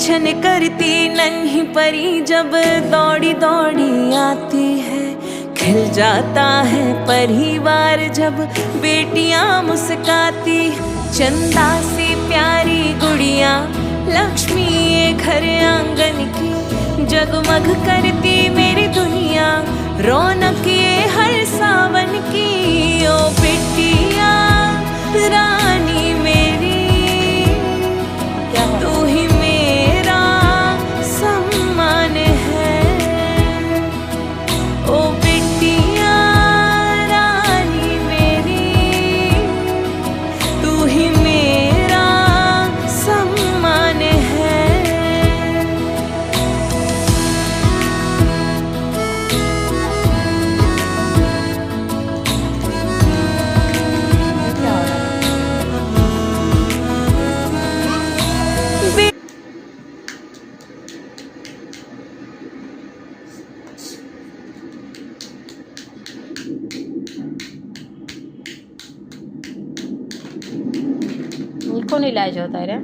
छन करती नन्ही परी जब दौड़ी दौड़ी आती है। खिल जाता है परिवार जब बेटियां मुस्काती। चंदा सी प्यारी गुड़िया लक्ष्मी ये घर आंगन की। जगमग करती मेरी दुनिया रौनक ये हर सावन की। ओ बिटिया रानी मेरी तू ही मेरा सम्मान है। ओ बिटिया रानी मेरी तू ही मेरा सम्मान है। निको नहीं लाए जो तारे